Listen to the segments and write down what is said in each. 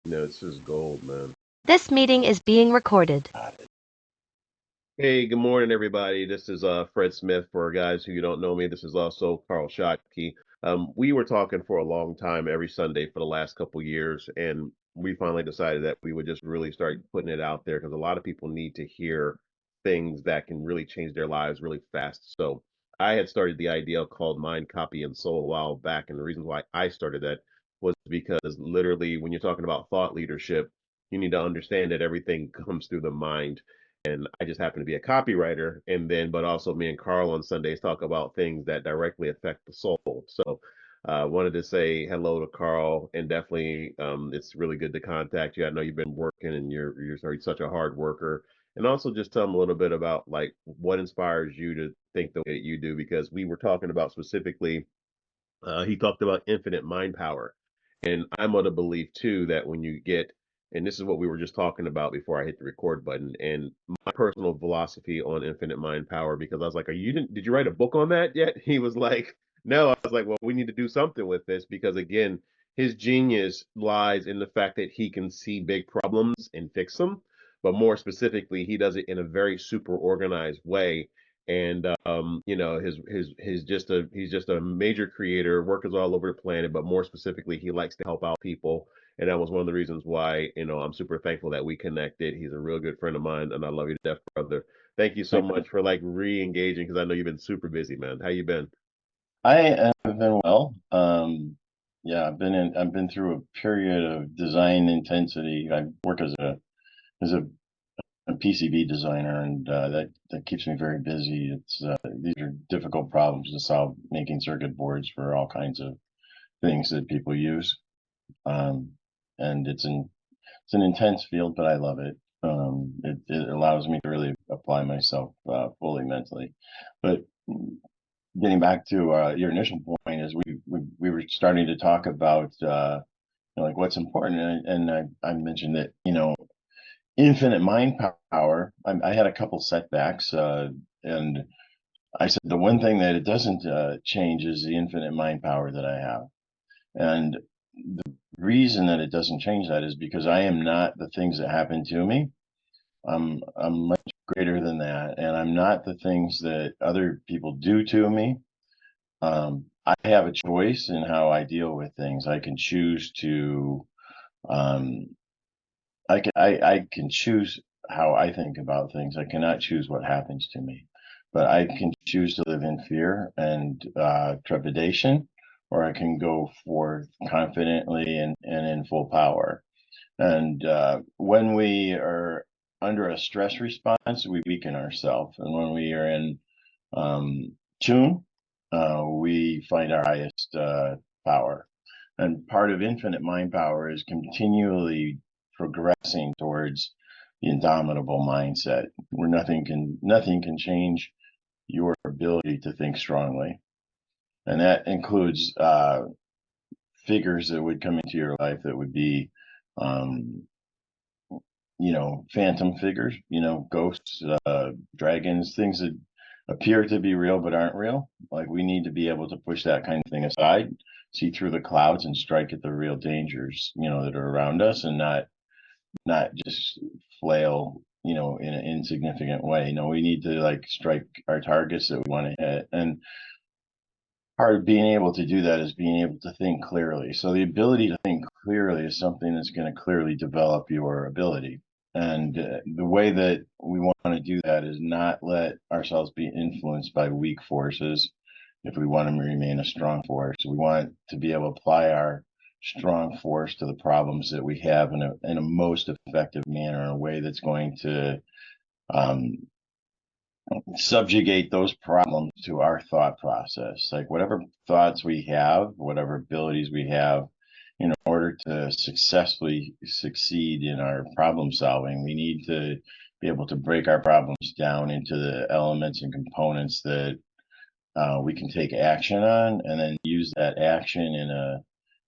No, it's just gold, man. This meeting is being recorded. Hey, good morning, everybody. This is Fred Smith. For guys who don't know me, this is also Carl Schottky. We were talking for a long time every Sunday for the last couple years, and we finally decided that we would just really start putting it out there because a lot of people need to hear things that can really change their lives really fast. So I had started the idea called Mind, Copy, and Soul a while back, and the reason why I started that was because literally when you're talking about thought leadership, you need to understand that everything comes through the mind, and I just happen to be a copywriter. And then, but also me and Carl on Sundays talk about things that directly affect the soul. So, wanted to say hello to Carl, and definitely, it's really good to contact you. I know you've been working, and you're such a hard worker. And also, just tell them a little bit about like what inspires you to think the way that you do, because we were talking about specifically he talked about infinite mind power. And I'm of the belief too that when you get, and this is what we were just talking about before I hit the record button, and my personal philosophy on infinite mind power, because I was like, Are you didn't did you write a book on that yet? He was like, No. I was like, well, we need to do something with this because again, his genius lies in the fact that he can see big problems and fix them. But more specifically, he does it in a very super organized way, and his just a he's just a major creator, workers all over the planet, but more specifically he likes to help out people, and that was one of the reasons why I'm super thankful that we connected. He's a real good friend of mine, and I love you to death, brother. Thank you so much for like re-engaging because I know you've been super busy, man. How you been? I have been well. Yeah, I've been through a period of design intensity. I work as a PCB designer, and that keeps me very busy. These are difficult problems to solve, making circuit boards for all kinds of things that people use. Um, and it's an intense field, but I love it. It allows me to really apply myself fully mentally. But getting back to your initial point is we were starting to talk about like what's important, and I mentioned that infinite mind power. I had a couple setbacks, and I said the one thing that it doesn't change is the infinite mind power that I have, and the reason that it doesn't change that is because I am not the things that happen to me. I'm much greater than that, and I'm not the things that other people do to me. I have a choice in how I deal with things. I can choose to, um, I can choose how I think about things. I cannot choose what happens to me, but I can choose to live in fear and trepidation, or I can go forth confidently and in full power. And when we are under a stress response, we weaken ourselves. And when we are in um, tune, we find our highest power. And part of infinite mind power is continually progressing towards the indomitable mindset, where nothing can change your ability to think strongly, and that includes figures that would come into your life that would be um, phantom figures, ghosts, dragons, things that appear to be real but aren't real. Like we need to be able to push that kind of thing aside, see through the clouds and strike at the real dangers, that are around us, and not just flail, in an insignificant way. No, we need to like strike our targets that we want to hit. And part of being able to do that is being able to think clearly. So the ability to think clearly is something that's going to clearly develop your ability. And the way that we want to do that is not let ourselves be influenced by weak forces if we want to remain a strong force. We want to be able to apply our strong force to the problems that we have in a most effective manner, in a way that's going to um, subjugate those problems to our thought process. Like whatever thoughts we have, whatever abilities we have, in order to successfully succeed in our problem solving, we need to be able to break our problems down into the elements and components that we can take action on, and then use that action in a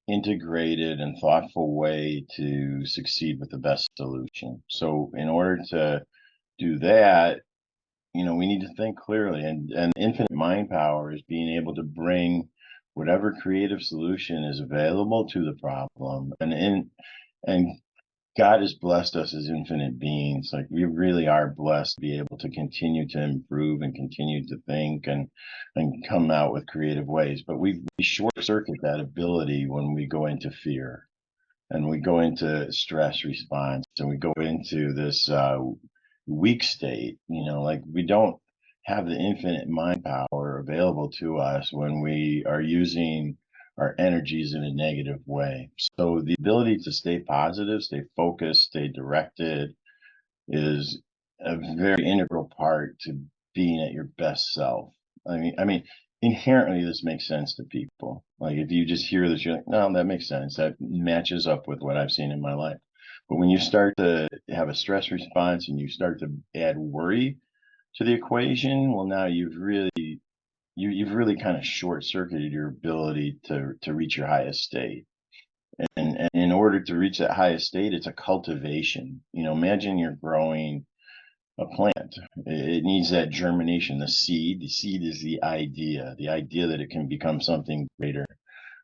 integrated and thoughtful way to succeed with the best solution. So in order to do that, we need to think clearly, and infinite mind power is being able to bring whatever creative solution is available to the problem, and God has blessed us as infinite beings. Like we really are blessed to be able to continue to improve and continue to think and come out with creative ways. But we short circuit that ability when we go into fear and we go into stress response and we go into this weak state. Like we don't have the infinite mind power available to us when we are using our energies in a negative way. So the ability to stay positive, stay focused, stay directed is a very integral part to being at your best self. I mean, inherently this makes sense to people. Like if you just hear this, you're like, no, that makes sense. That matches up with what I've seen in my life. But when you start to have a stress response and you start to add worry to the equation, well, now you've really kind of short circuited your ability to reach your highest state. And in order to reach that highest state, it's a cultivation. Imagine you're growing a plant. It needs that germination, the seed. The seed is the idea that it can become something greater.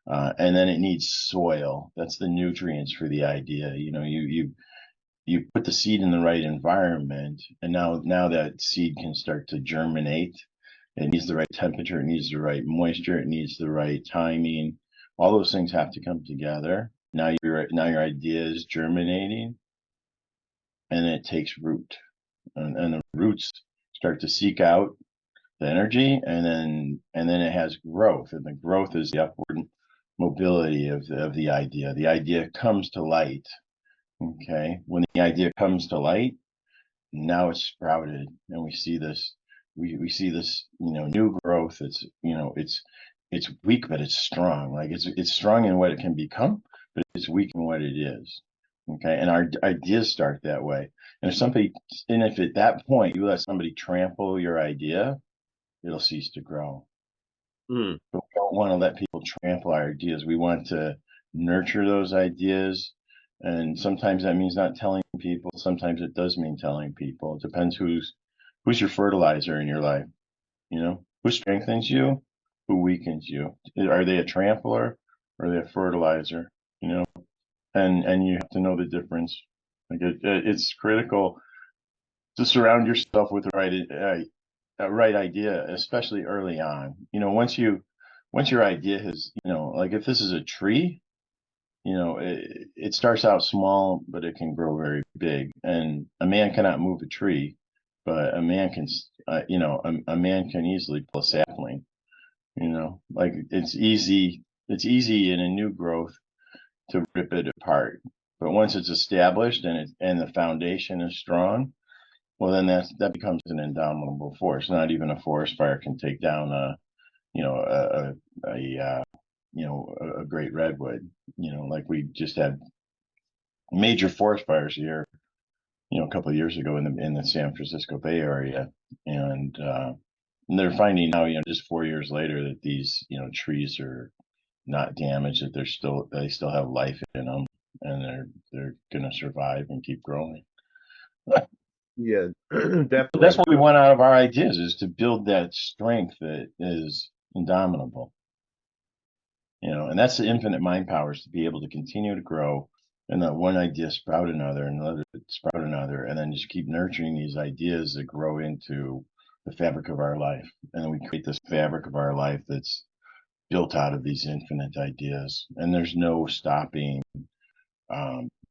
And then it needs soil. That's the nutrients for the idea. You put the seed in the right environment, and now that seed can start to germinate. It needs the right temperature, it needs the right moisture, it needs the right timing. All those things have to come together. Now your idea is germinating, and it takes root, and the roots start to seek out the energy, and then it has growth, and the growth is the upward mobility of the idea. The idea comes to light. Okay, when the idea comes to light, now it's sprouted, and we see this new growth. It's weak, but it's strong. Like it's strong in what it can become, but it's weak in what it is. Okay, and our ideas start that way. And if at that point you let somebody trample your idea, it'll cease to grow. Mm, But we don't want to let people trample our ideas. We want to nurture those ideas. And sometimes that means not telling people. Sometimes it does mean telling people. It depends who's your fertilizer in your life. Who strengthens you, who weakens you. Are they a trampler or are they a fertilizer? You know, and you have to know the difference. Like it's critical to surround yourself with the right idea, especially early on. Once your idea has, like if this is a tree, it starts out small, but it can grow very big. And a man cannot move a tree, but a man can, a man can easily pull a sapling. Like it's easy in a new growth to rip it apart. But once it's established and the foundation is strong, well, then that becomes an indomitable force. Not even a forest fire can take down you know, a great redwood. Like we just had major forest fires here, a couple of years ago in the San Francisco Bay Area, and they're finding now, just 4 years later, that these, trees are not damaged, that they still have life in them, and they're going to survive and keep growing. yeah, But that's definitely. what we want out of our ideas, is to build that strength that is indomitable. And that's the infinite mind powers, to be able to continue to grow and let one idea sprout another and another sprout another, and then just keep nurturing these ideas that grow into the fabric of our life. And then we create this fabric of our life that's built out of these infinite ideas. And there's no stopping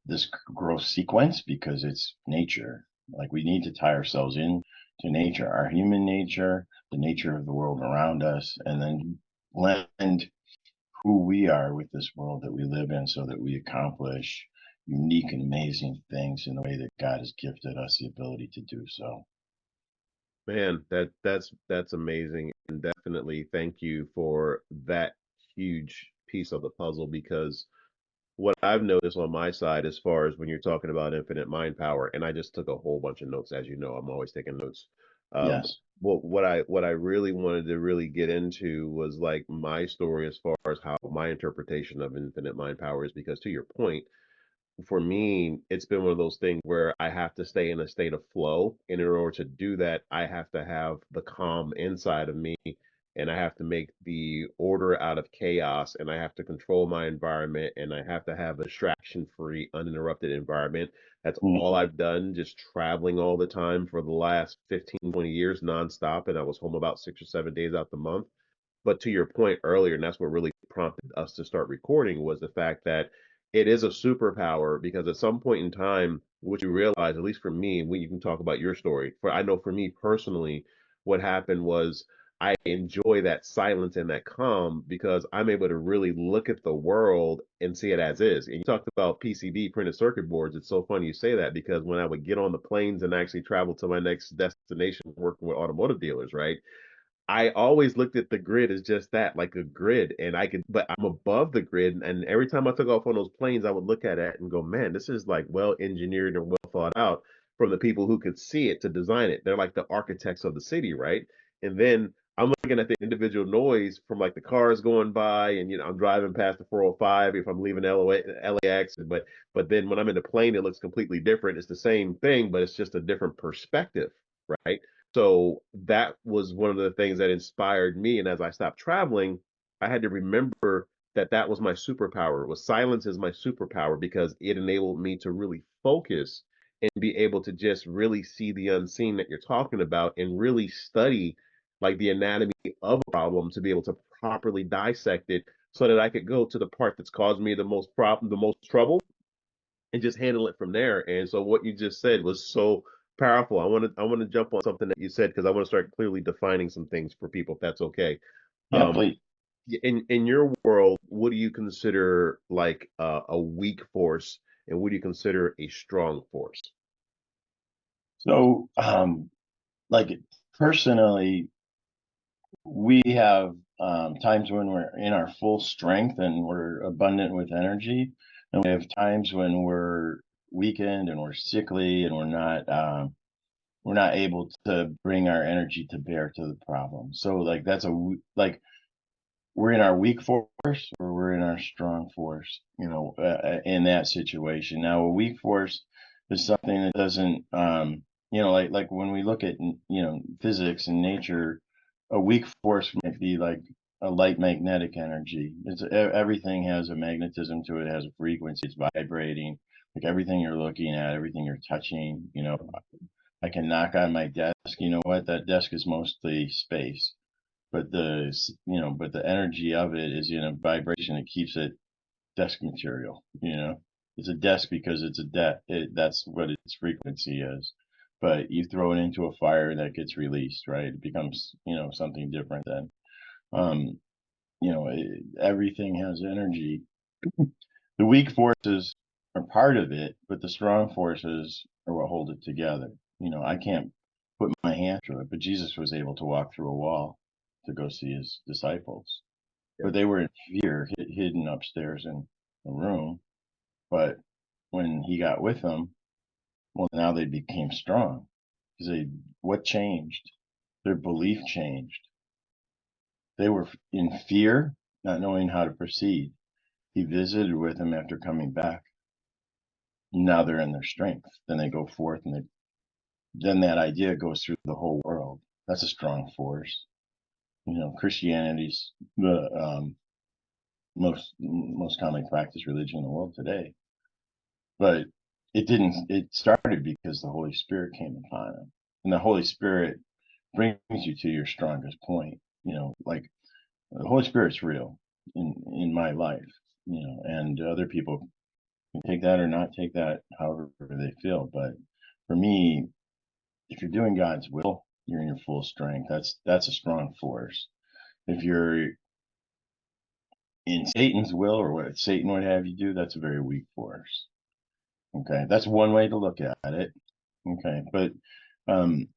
this growth sequence, because it's nature. Like we need to tie ourselves in to nature, our human nature, the nature of the world around us, and then blend who we are with this world that we live in, so that we accomplish unique and amazing things in the way that God has gifted us the ability to do so. Man, that's amazing, and definitely thank you for that huge piece of the puzzle because what I've noticed on my side as far as when you're talking about infinite mind power, and I just took a whole bunch of notes, as you know, I'm always taking notes. Um, Yes. what I really wanted to really get into was like my story as far as how my interpretation of infinite mind power is, because to your point, for me, it's been one of those things where I have to stay in a state of flow. And in order to do that, I have to have the calm inside of me and I have to make the order out of chaos, and I have to control my environment, and I have to have a distraction-free, uninterrupted environment. That's all Mhm. I've done, just traveling all the time for the last 15, 20 years nonstop, and I was home about 6 or 7 days out the month. But to your point earlier, and that's what really prompted us to start recording, was the fact that it is a superpower because at some point in time, what you realize, at least for me, when you can talk about your story, for I know for me personally, what happened was I enjoy that silence and that calm because I'm able to really look at the world and see it as is. And you talked about PCB printed circuit boards. It's so funny you say that because when I would get on the planes and actually travel to my next destination working with automotive dealers, right? I always looked at the grid as just that, like a grid, and but I'm above the grid, and every time I took off on those planes, I would look at it and go, man, this is like well engineered and well thought out from the people who could see it to design it. They're like the architects of the city, right? And then I'm looking at the individual noise from like the cars going by, and I'm driving past the 405 if I'm leaving LAX, but then when I'm in the plane, it looks completely different. It's the same thing, but it's just a different perspective, right? So that was one of the things that inspired me. And as I stopped traveling, I had to remember that that was my superpower. Was silence is my superpower because it enabled me to really focus and be able to just really see the unseen that you're talking about and really study like the anatomy of a problem to be able to properly dissect it so that I could go to the part that's caused me the most problem, the most trouble, and just handle it from there. And so what you just said was so powerful. I want to jump on something that you said because I want to start clearly defining some things for people, if that's okay. Yeah, Um, please. in your world, what do you consider like a weak force, and what do you consider a strong force? So, like personally, we have times when we're in our full strength and we're abundant with energy, and we have times when we're weakened and we're sickly and we're not able to bring our energy to bear to the problem. So, like that's like we're in our weak force or we're in our strong force, in that situation. Now, a weak force is something that doesn't, like when we look at, physics and nature, a weak force might be like a light magnetic energy. Everything has a magnetism to it, it has a frequency, it's vibrating. Like everything you're looking at, everything you're touching, I can knock on my desk. You know what? That desk is mostly space, but but the energy of it is in a vibration that keeps it desk material. It's a desk because it's a that's what its frequency is. But you throw it into a fire that gets released, right? It becomes something different then. Um, Everything has energy. The weak forces are part of it, but the strong forces are what hold it together. I can't put my hand through it, but Jesus was able to walk through a wall to go see his disciples. Yeah. But they were in fear, hidden upstairs in a room. But when he got with them, well, now they became strong because what changed? Their belief changed. They were in fear, not knowing how to proceed. He visited with them after coming back. Now they're in their strength. Then they go forth and then that idea goes through the whole world. That's a strong force. Christianity's the most commonly practiced religion in the world today. But it started because the Holy Spirit came upon him. And the Holy Spirit brings you to your strongest point. Like the Holy Spirit's real in my life, and other people can take that or not take that however they feel. But for me, if you're doing God's will, you're in your full strength. That's a strong force. If you're in Satan's will or what Satan would have you do, that's a very weak force. Okay, that's one way to look at it. Okay, but um,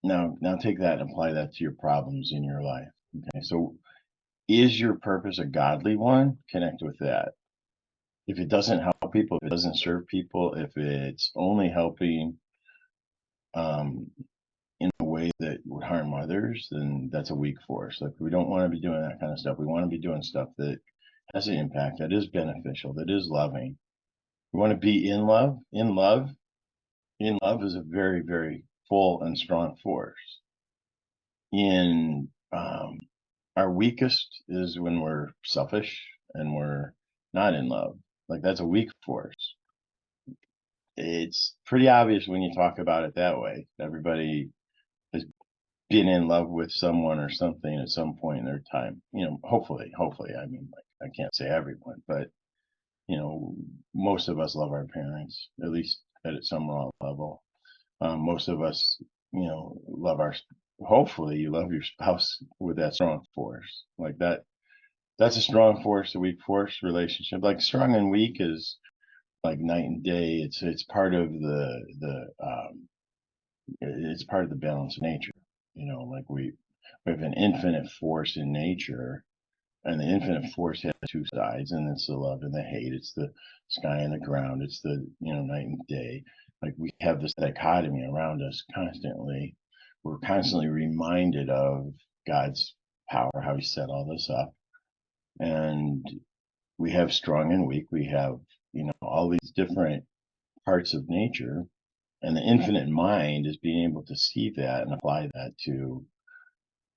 now take that and apply that to your problems in your life. Okay, so is your purpose a godly one? Connect with that. If it doesn't help people, if it doesn't serve people, if it's only helping um, in a way that would harm others, then that's a weak force. Like we don't want to be doing that kind of stuff. We want to be doing stuff that has an impact, that is beneficial, that is loving. We want to be in love. In love is a very, very full and strong force. In our weakest is when we're selfish and we're not in love. Like that's a weak force. It's pretty obvious when you talk about it that way. Everybody has been in love with someone or something at some point in their time. Hopefully. I mean, like I can't say everyone, but most of us love our parents, at least at some level. Most of us, love hopefully you love your spouse with that strong force. Like that's a strong force, a weak force relationship. Like strong and weak is like night and day. It's part of it's part of the balance of nature. Like we have an infinite force in nature, and the infinite force has two sides, and it's the love and the hate. It's the sky and the ground. It's the night and day. Like we have this dichotomy around us constantly. We're constantly reminded of God's power, how He set all this up, and we have strong and weak. We have all these different parts of nature, and the infinite mind is being able to see that and apply that to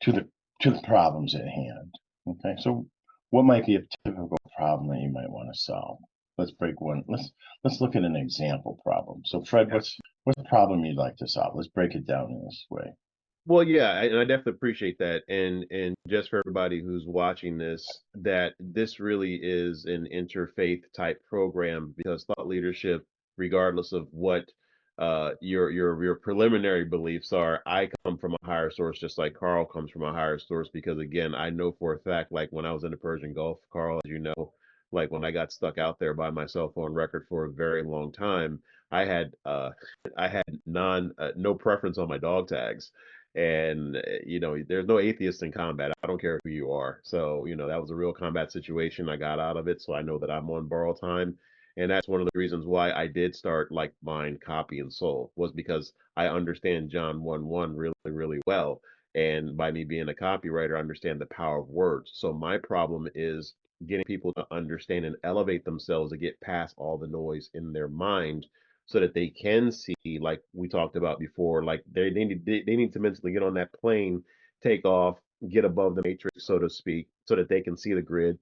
the to the problems at hand. Okay, so what might be a typical problem that you might want to solve? Let's break one. Let's look at an example problem. So Fred, what's the problem you'd like to solve? Let's break it down in this way. Well, yeah, and I definitely appreciate that. And just for everybody who's watching this, that this really is an interfaith type program because thought leadership, regardless of what your preliminary beliefs are, I come from a higher source, just like Carl comes from a higher source. Because again, I know for a fact, like when I was in the Persian Gulf, Carl, as you know, like when I got stuck out there by myself on record for a very long time, I had I had no preference on my dog tags and there's no atheist in combat. I don't care who you are. So that was a real combat situation. I got out of it, so I know that I'm on borrowed time, and that's one of the reasons why I did start like Mind, Copy, and Soul was because I understand John 1:1 really really well, and by me being a copywriter, I understand the power of words. So my problem is getting people to understand and elevate themselves to get past all the noise in their mind so that they can see, like we talked about before, like they need to mentally get on that plane, take off, get above the matrix, so to speak, so that they can see the grid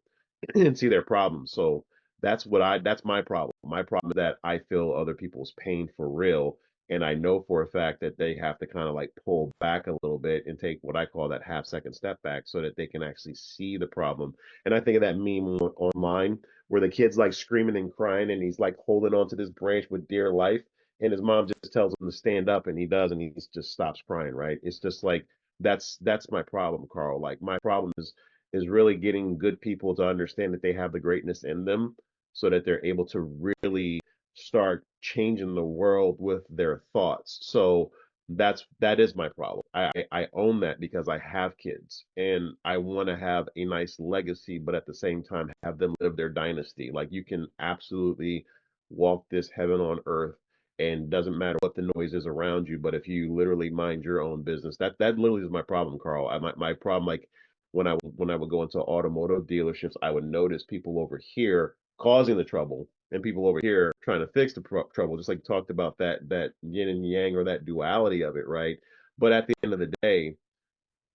and see their problems. So that's my problem. My problem is that I feel other people's pain for real. And I know for a fact that they have to kind of like pull back a little bit and take what I call that half-second step back so that they can actually see the problem. And I think of that meme online where the kid's like screaming and crying and he's like holding onto this branch with dear life. And his mom just tells him to stand up and he does and he just stops crying, right? It's just like that's my problem, Carl. Like my problem is really getting good people to understand that they have the greatness in them so that they're able to really start changing the world with their thoughts. So that is my problem. I own that because I have kids and I want to have a nice legacy, but at the same time have them live their dynasty. Like you can absolutely walk this heaven on earth and doesn't matter what the noise is around you, but if you literally mind your own business, that literally is my problem, Carl. My problem, like when I would go into automotive dealerships, I would notice people over here causing the trouble and people over here trying to fix the trouble. Just like talked about that yin and yang or that duality of it, right? But at the end of the day,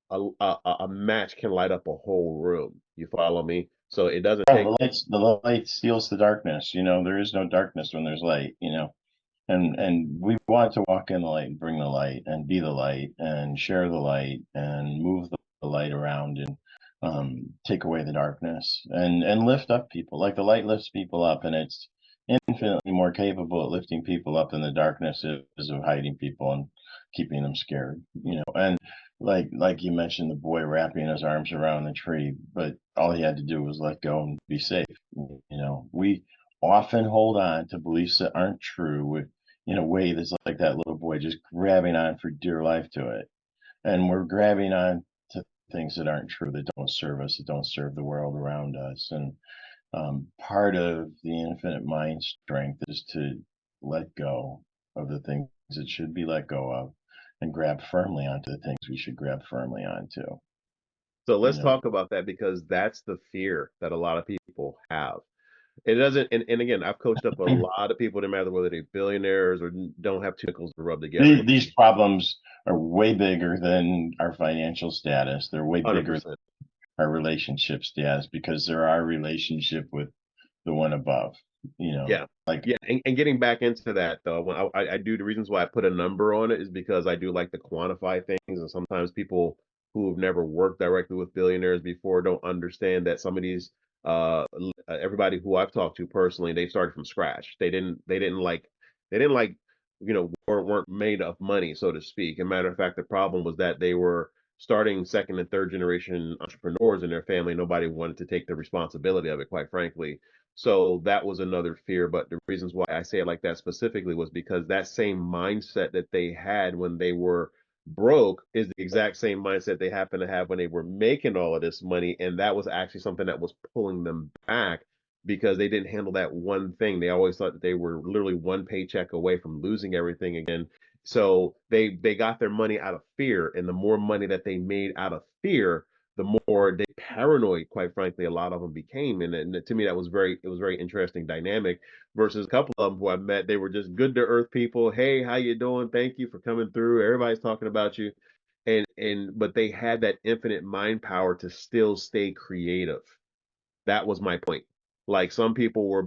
a match can light up a whole room. You follow me? So it doesn't Yeah, take. the light steals the darkness. There is no darkness when there's light. And we want to walk in the light and bring the light and be the light and share the light and move the light around and take away the darkness and lift up people. Like the light lifts people up, and it's infinitely more capable at lifting people up than the darkness is of hiding people and keeping them scared. And like you mentioned, the boy wrapping his arms around the tree, but all he had to do was let go and be safe. We often hold on to beliefs that aren't true in a way that's like that little boy just grabbing on for dear life to it. And we're grabbing on to things that aren't true, that don't serve us, that don't serve the world around us. And part of the infinite mind strength is to let go of the things that should be let go of and grab firmly onto the things we should grab firmly onto. So You let's know, talk about that because that's the fear that a lot of people have. It doesn't, and again, I've coached up a lot of people, no matter whether they're billionaires or don't have two nickels to rub together. these problems are way bigger than our financial status. They're way bigger than 100%. our relationship status because they're our relationship with the one above, Yeah. like, Yeah. And getting back into that though, when I do the reasons why I put a number on it is because I do like to quantify things. And sometimes people who have never worked directly with billionaires before don't understand that some of these everybody who I've talked to personally, they started from scratch. They didn't like weren't made of money, so to speak. And matter of fact, the problem was that they were starting second and third generation entrepreneurs in their family. Nobody wanted to take the responsibility of it, quite frankly. So that was another fear. But the reasons why I say it like that specifically was because that same mindset that they had when they were broke is the exact same mindset they happen to have when they were making all of this money. And that was actually something that was pulling them back because they didn't handle that one thing. They always thought that they were literally one paycheck away from losing everything again. So they got their money out of fear, and the more money that they made out of fear, the more they paranoid, quite frankly, a lot of them became. And to me, that was very interesting dynamic versus a couple of them who I met. They were just good to earth people. Hey, how you doing? Thank you for coming through. Everybody's talking about you. And but they had that infinite mind power to still stay creative. That was my point. Like some people were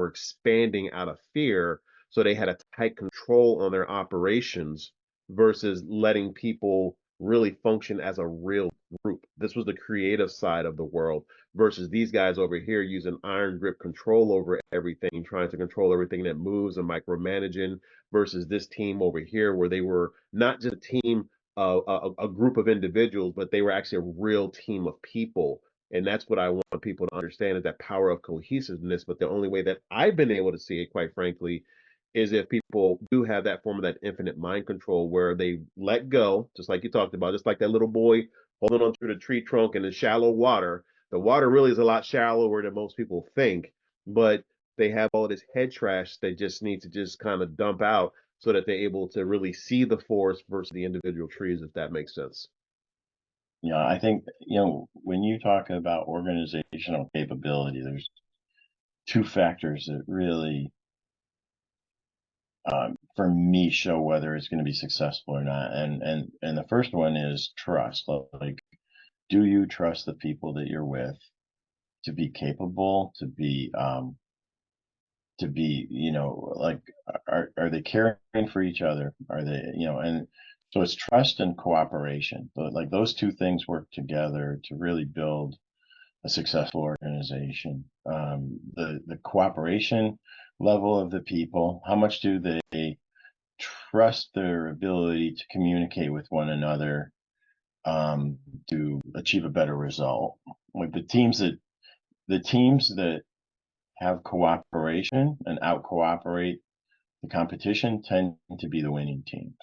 expanding out of fear, so they had a tight control on their operations versus letting people really function as a real group. This was the creative side of the world versus these guys over here using iron grip control over everything, trying to control everything that moves and micromanaging versus this team over here where they were not just a team, a group of individuals, but they were actually a real team of people. And that's what I want people to understand is that power of cohesiveness. But the only way that I've been able to see it, quite frankly, is if people do have that form of that infinite mind control where they let go, just like you talked about, just like that little boy holding on to the tree trunk in the shallow water. The water really is a lot shallower than most people think, but they have all this head trash they just need to just kind of dump out so that they're able to really see the forest versus the individual trees, if that makes sense. I think, when you talk about organizational capability, there's two factors that really, for me, show whether it's going to be successful or not. And the first one is trust. Like, do you trust the people that you're with to be capable, to be, like, are they caring for each other? Are they, and so it's trust and cooperation. Like those two things work together to really build a successful organization. The cooperation level of the people, how much do they trust their ability to communicate with one another, to achieve a better result? Like the teams that have cooperation and out cooperate the competition tend to be the winning teams.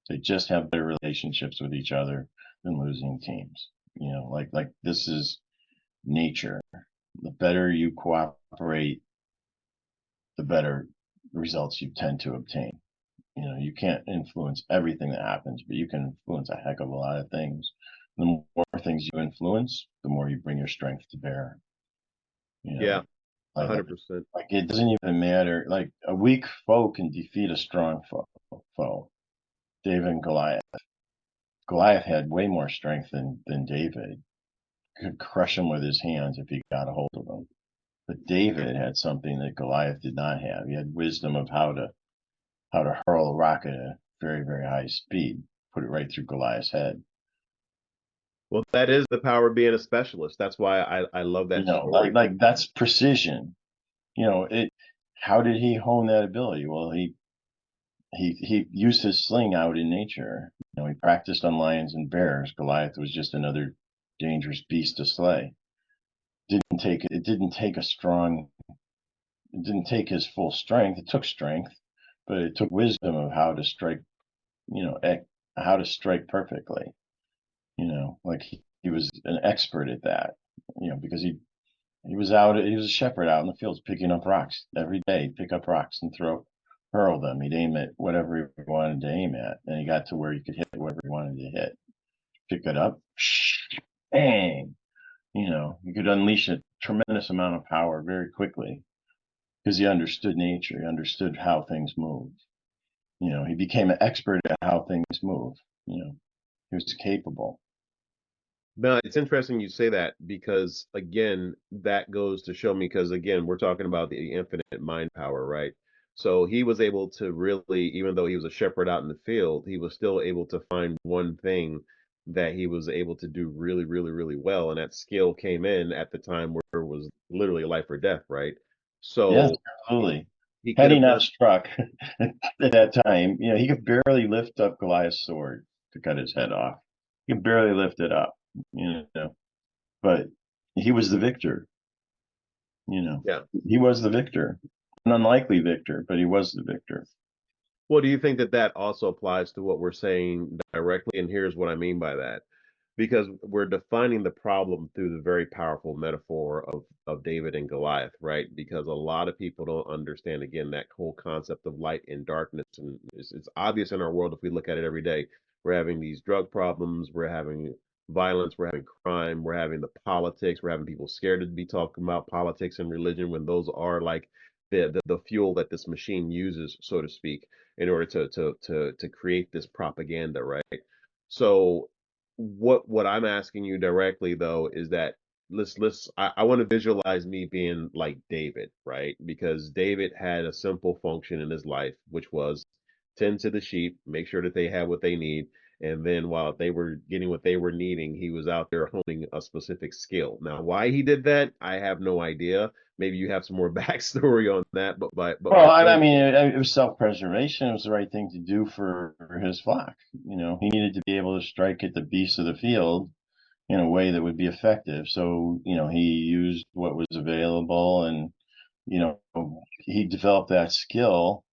They just have better relationships with each other than losing teams. Like this is nature. The better you cooperate, the better results you tend to obtain. You can't influence everything that happens, but you can influence a heck of a lot of things. The more things you influence, the more you bring your strength to bear. You Yeah, know, a like hundred percent. like it doesn't even matter. Like a weak foe can defeat a strong foe. David and Goliath. Goliath had way more strength than David. Could crush him with his hands if he got a hold of him. But David had something that Goliath did not have. He had wisdom of how to hurl a rock at a very, very high speed, put it right through Goliath's head. Well, that is the power of being a specialist. That's why I love that Like, story. like that's precision. It. How did he hone that ability? Well, he used his sling out in nature. He practiced on lions and bears. Goliath was just another dangerous beast to slay. It didn't take his full strength. It took strength, but it took wisdom of how to strike, how to strike perfectly. Like he was an expert at that. Because he was a shepherd out in the fields picking up rocks every day. He'd pick up rocks and hurl them. He'd aim at whatever he wanted to aim at, and he got to where he could hit whatever he wanted to hit. Pick it up, bang. He could unleash a tremendous amount of power very quickly because he understood nature. He understood how things move. He became an expert at how things move. He was capable. No, it's interesting you say that because again, that goes to show me because again, we're talking about the infinite mind power, right? So he was able to really, even though he was a shepherd out in the field, he was still able to find one thing that he was able to do really, really, really well. And that skill came in at the time where it was literally life or death, right? Yes, So he, absolutely. he could Had he have not done, struck at that time, he could barely lift up Goliath's sword to cut his head off. He could barely lift it up, you know. But he was the victor, you know. yeah. He was the victor. An unlikely victor, but he was the victor. Well, do you think that that also applies to what we're saying directly? And here's what I mean by that. Because we're defining the problem through the very powerful metaphor of David and Goliath, right? Because a lot of people don't understand again that whole concept of light and darkness, and it's obvious in our world if we look at it every day. We're having these drug problems, we're having violence, we're having crime, we're having the politics, we're having people scared to be talking about politics and religion when those are like the fuel that this machine uses, so to speak, in order to create this propaganda, right? So what I'm asking you directly though is that I want to visualize me being like David, right? Because David had a simple function in his life, which was tend to the sheep, make sure that they had what they need, and then while they were getting what they were needing, he was out there honing a specific skill. Now, why he did that, I have no idea. Maybe you have some more backstory on that, but my Well, I point, mean, it was self-preservation. It was the right thing to do for his flock. He needed to be able to strike at the beasts of the field in a way that would be effective. So, he used what was available, and, you know, he developed that skill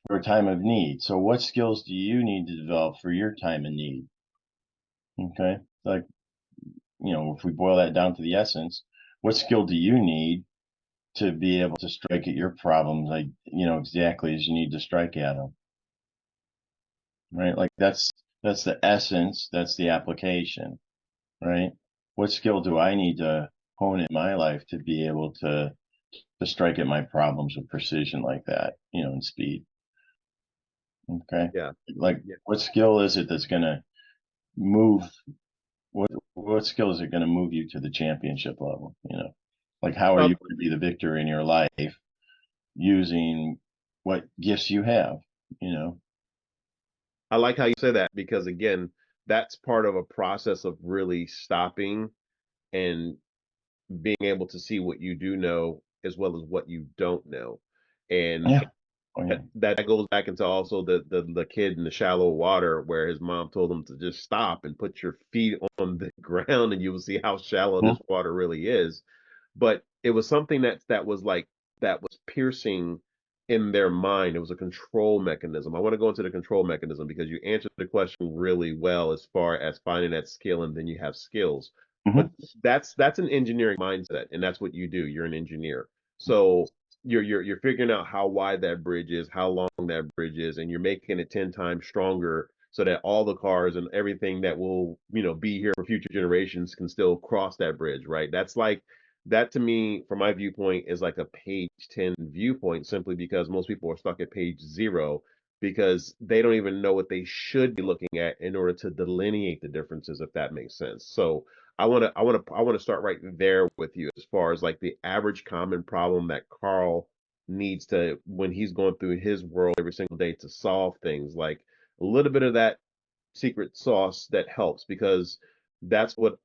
for a time of need. So what skills do you need to develop for your time of need? Okay. Like, if we boil that down to the essence, what skill do you need to be able to strike at your problems, like, exactly as you need to strike at them, right? Like that's the essence, that's the application, right? What skill do I need to hone in my life to be able to strike at my problems with precision like that, and speed? Okay. yeah, Like, yeah. what skill is it that's going to move what skill is it going to move you to the championship level? Like, how are Um, you going to be the victor in your life using what gifts you have? You know, I like how you say that because again, that's part of a process of really stopping and being able to see what you do know as well as what you don't know. And yeah, oh yeah, that goes back into also the kid in the shallow water where his mom told him to just stop and put your feet on the ground and you will see how shallow mhm, this water really is. But it was something that was like that was piercing in their mind. It was a control mechanism. I want to go into the control mechanism because you answered the question really well as far as finding that skill and then you have skills. But mhm, that's an engineering mindset, and that's what you do. You're an engineer. So you're figuring out how wide that bridge is, how long that bridge is, and you're making it 10 times stronger so that all the cars and everything that will, be here for future generations can still cross that bridge, right? That's like that to me, from my viewpoint, is like a page 10 viewpoint simply because most people are stuck at page 0 because they don't even know what they should be looking at in order to delineate the differences, if that makes sense. So I want to start right there with you as far as like the average common problem that Carl needs to when he's going through his world every single day to solve things, like a little bit of that secret sauce that helps because that's what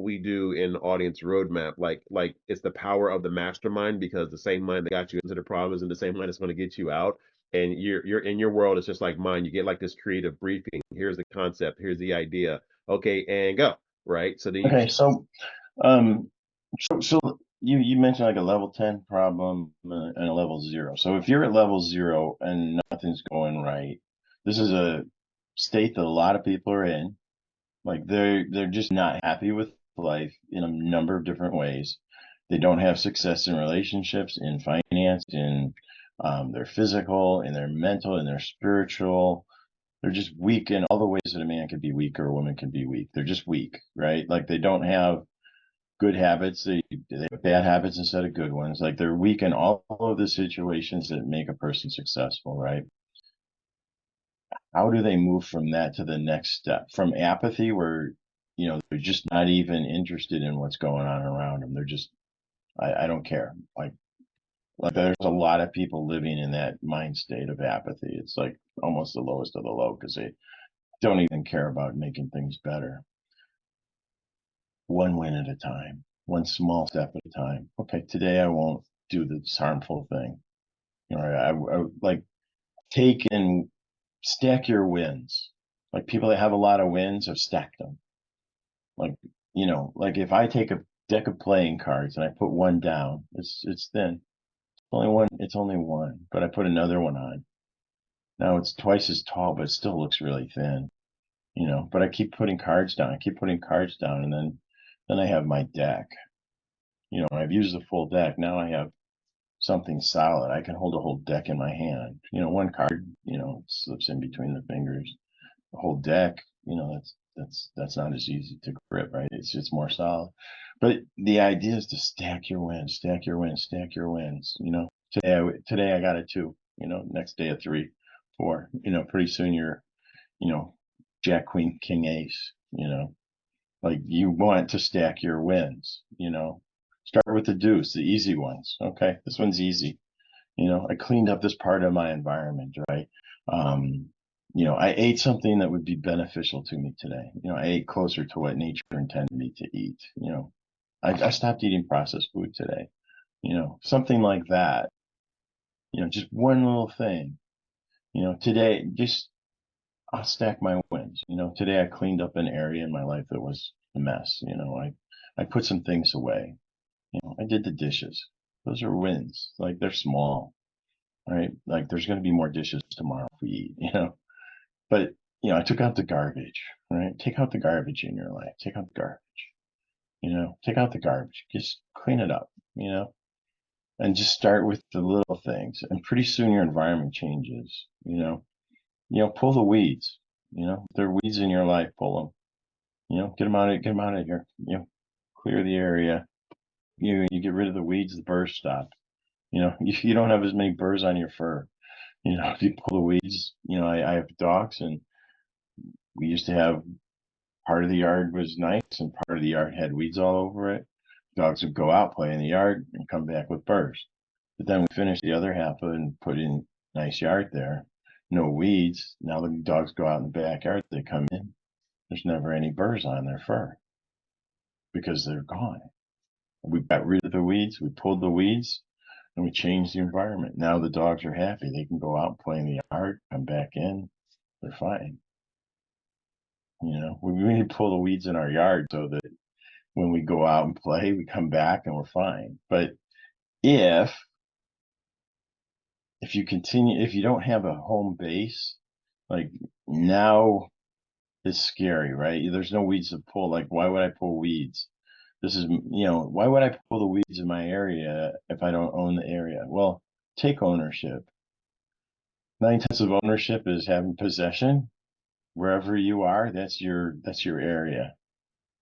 we do in audience roadmap. Like it's the power of the mastermind because the same mind that got you into the problem isn't the same mind that's going to get you out. And you're in your world, it's just like mine. You get like this creative briefing. Here's the concept. Here's the idea. Okay, and go. Right. So then you okay. Um, so you mentioned like a level 10 problem and a level 0. So if you're at level 0 and nothing's going right, this is a state that a lot of people are in. Like, they're just not happy with life in a number of different ways. They don't have success in relationships, in finance, in their physical, in their mental, in their spiritual. They're just weak in all the ways that a man could be weak or a woman can be weak. They're just weak, right? Like, they don't have good habits. They have bad habits instead of good ones. Like, they're weak in all of the situations that make a person successful, right? How do they move from that to the next step? From apathy, where they're just not even interested in what's going on around them. They're just, I don't care. Like there's a lot of people living in that mind state of apathy. It's like almost the lowest of the low because they don't even care about making things better. One win at a time, one small step at a time. Okay, today I won't do this harmful thing. I like take and stack your wins. Like people that have a lot of wins have stacked them. Like, like if I take a deck of playing cards and I put one down, it's thin. It's only one, but I put another one on. Now it's twice as tall, but it still looks really thin, but I keep putting cards down. I keep putting cards down, and then I have my deck. I've used the full deck. Now I have something solid. I can hold a whole deck in my hand. One card, it slips in between the fingers. The whole deck, that's not as easy to grip, right? It's more solid. But the idea is to stack your wins, stack your wins, stack your wins. Today I got a two. Next day a three, four. Pretty soon you're, you know, Jack, Queen, King, Ace. Like you want to stack your wins. Start with the deuce, the easy ones. Okay, this one's easy. I cleaned up this part of my environment, right? Um, I ate something that would be beneficial to me today. I ate closer to what nature intended me to eat. I stopped eating processed food today. Something like that. Just one little thing. Today, just I'll stack my wins. Today I cleaned up an area in my life that was a mess. I put some things away. I did the dishes. Those are wins. Like they're small, right? Like there's going to be more dishes tomorrow if we eat. But, I took out the garbage, right? Take out the garbage in your life. Take out the garbage, take out the garbage. Just clean it up, and just start with the little things. And pretty soon your environment changes, pull the weeds, if there are weeds in your life, pull them, get them out of here, clear the area. You get rid of the weeds, the burrs stop. You don't have as many burrs on your fur. If you pull the weeds, I have dogs and we used to have part of the yard was nice and part of the yard had weeds all over it. Dogs would go out, play in the yard, and come back with burrs. But then we finished the other half of it and put in nice yard there. No weeds. Now the dogs go out in the backyard, they come in. There's never any burrs on their fur because they're gone. We got rid of the weeds, we pulled the weeds, and we changed the environment. Now the dogs are happy. They can go out and play in the yard, come back in, they're fine. We need to pull the weeds in our yard so that when we go out and play, we come back and we're fine. But if if you don't have a home base, like now it's scary, right? There's no weeds to pull. Like, why would I pull weeds? Why would I pull the weeds in my area if I don't own the area? Well, take ownership. 9/10 of ownership is having possession. Wherever you are, that's your area.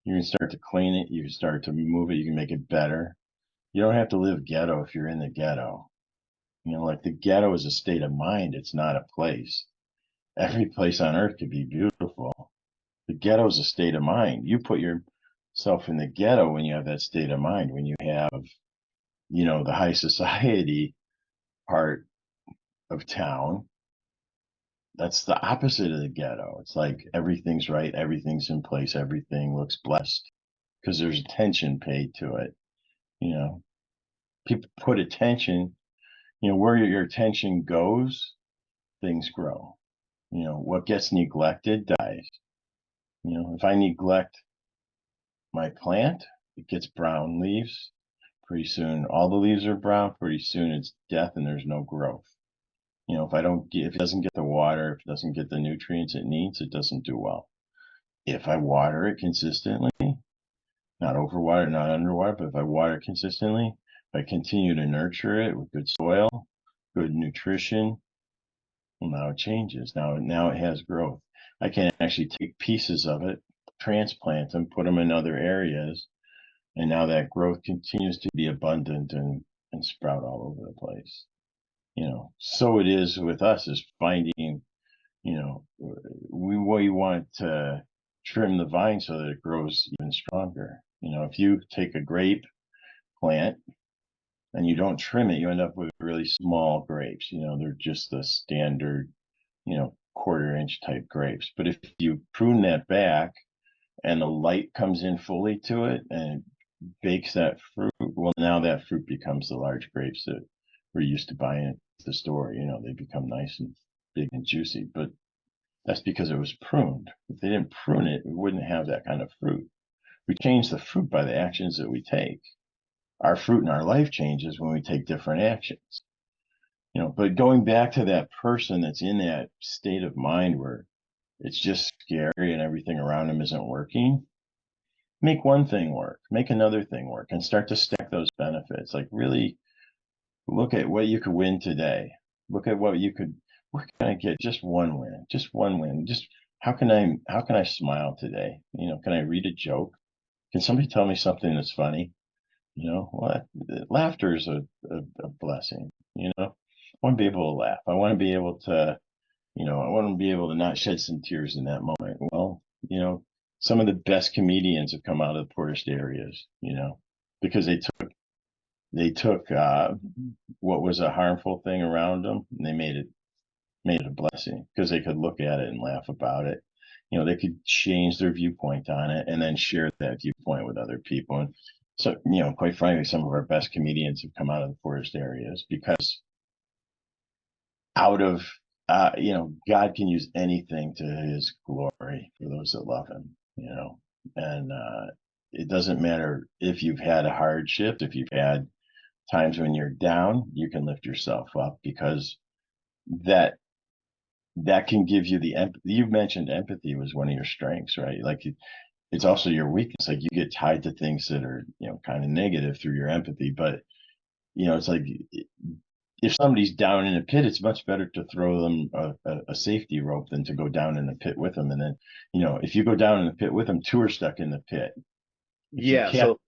You can start to clean it. You can start to move it. You can make it better. You don't have to live ghetto if you're in the ghetto. Like the ghetto is a state of mind. It's not a place. Every place on earth could be beautiful. The ghetto is a state of mind. You put yourself in the ghetto when you have that state of mind, when you have, the high society part of town. That's the opposite of the ghetto. It's like everything's right, everything's in place, everything looks blessed because there's attention paid to it. You know, People put attention, where your attention goes, things grow. What gets neglected dies. If I neglect my plant, it gets brown leaves. Pretty soon, all the leaves are brown. Pretty soon, it's death and there's no growth. If it doesn't get the water, if it doesn't get the nutrients it needs, it doesn't do well. If I water it consistently, not overwater, not underwater, but if I water it consistently, if I continue to nurture it with good soil, good nutrition, well, now it changes. Now it has growth. I can actually take pieces of it, transplant them, put them in other areas, and now that growth continues to be abundant and sprout all over the place. So it is with us is finding, we want to trim the vine so that it grows even stronger. If you take a grape plant and you don't trim it, you end up with really small grapes. They're just the standard, quarter-inch type grapes. But if you prune that back and the light comes in fully to it and bakes that fruit, well, now that fruit becomes the large grapes that we're used to buying at the store. They become nice and big and juicy, but that's because it was pruned. If they didn't prune it, we wouldn't have that kind of fruit. We change the fruit by the actions that we take. Our fruit in our life changes when we take different actions. But going back to that person that's in that state of mind where it's just scary and everything around them isn't working, make one thing work, make another thing work, and start to stack those benefits. Like really look at what you could win today. Look at where can I get just one win? Just one win. Just how can I smile today? Can I read a joke? Can somebody tell me something that's funny? Well, laughter is a blessing. I want to be able to laugh. I want to be able to, I want to be able to not shed some tears in that moment. Well, some of the best comedians have come out of the poorest areas, because they took what was a harmful thing around them and they made it a blessing because they could look at it and laugh about it. They could change their viewpoint on it and then share that viewpoint with other people. And so, quite frankly, some of our best comedians have come out of the poorest areas because out of, God can use anything to his glory for those that love him. And it doesn't matter if you've had a hardship, if you've had times when you're down, you can lift yourself up because that that can give you the empathy. You mentioned empathy was one of your strengths, right? Like it's also your weakness. Like you get tied to things that are, kind of negative through your empathy. But, it's like if somebody's down in a pit, it's much better to throw them a safety rope than to go down in the pit with them. And then, if you go down in the pit with them, two are stuck in the pit. If you Yeah, can't, so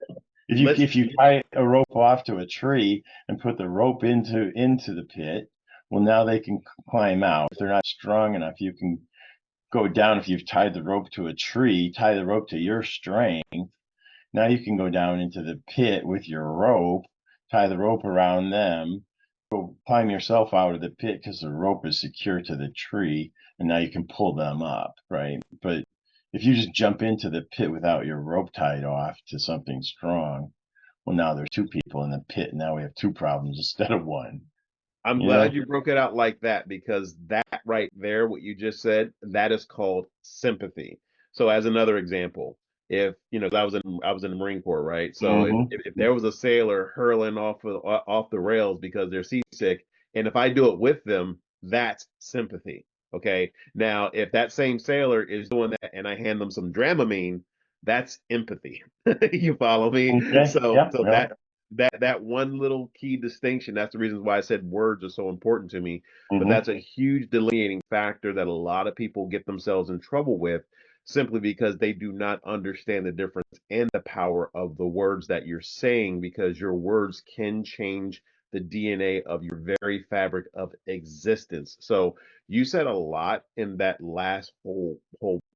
if you let's if you tie a rope off to a tree and put the rope into the pit, well, now they can climb out. If they're not strong enough, you can go down. If you've tied the rope to a tree, tie the rope to your strength. Now you can go down into the pit with your rope, tie the rope around them, go climb yourself out of the pit because the rope is secure to the tree, and now you can pull them up, right? But if you just jump into the pit without your rope tied off to something strong, well, now there's two people in the pit. And now we have two problems instead of one, I'm you know? glad you broke it out like that because that right there, what you just said, that is called sympathy. So as another example, if I was in the Marine Corps, right? So if there was a sailor hurling off the rails because they're seasick, and if I do it with them, that's sympathy. Okay. Now, if that same sailor is doing that and I hand them some Dramamine, that's empathy. You follow me? Okay. So Yep. so Yep. that one little key distinction, that's the reason why I said words are so important to me. But Mm-hmm. that's a huge delineating factor that a lot of people get themselves in trouble with simply because they do not understand the difference and the power of the words that you're saying, because your words can change the DNA of your very fabric of existence. So you said a lot in that last whole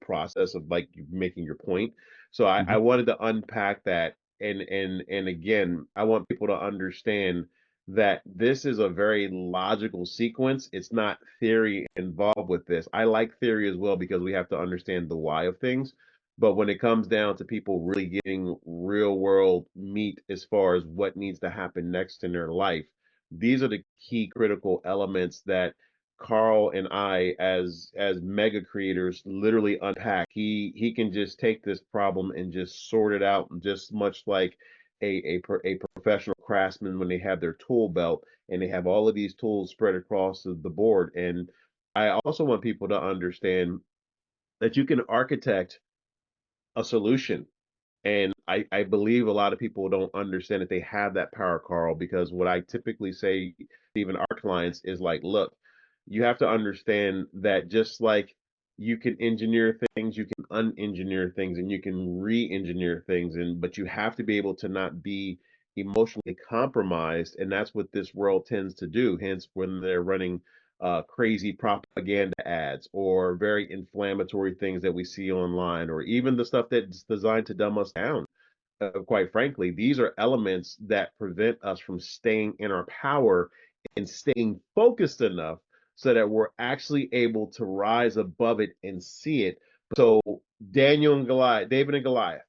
process of like you making your point. So I Mm-hmm. wanted to unpack that, and again, I want people to understand that this is a very logical sequence. It's not theory involved with this. I like theory as well because we have to understand the why of things. But when it comes down to people really getting real world meat as far as what needs to happen next in their life, these are the key critical elements that Carl and I, as mega creators, literally unpack. He can just take this problem and just sort it out, just much like a professional craftsman when they have their tool belt and they have all of these tools spread across the board. And I also want people to understand that you can architect a solution, and I believe a lot of people don't understand that they have that power, Carl, because what I typically say, even our clients, is like, look, you have to understand that just like you can engineer things, you can unengineer things, and you can re-engineer things, and but you have to be able to not be emotionally compromised, and that's what this world tends to do. Hence, when they're running crazy propaganda ads or very inflammatory things that we see online, or even the stuff that's designed to dumb us down. Quite frankly, these are elements that prevent us from staying in our power and staying focused enough so that we're actually able to rise above it and see it. So Daniel and Goliath, David and Goliath,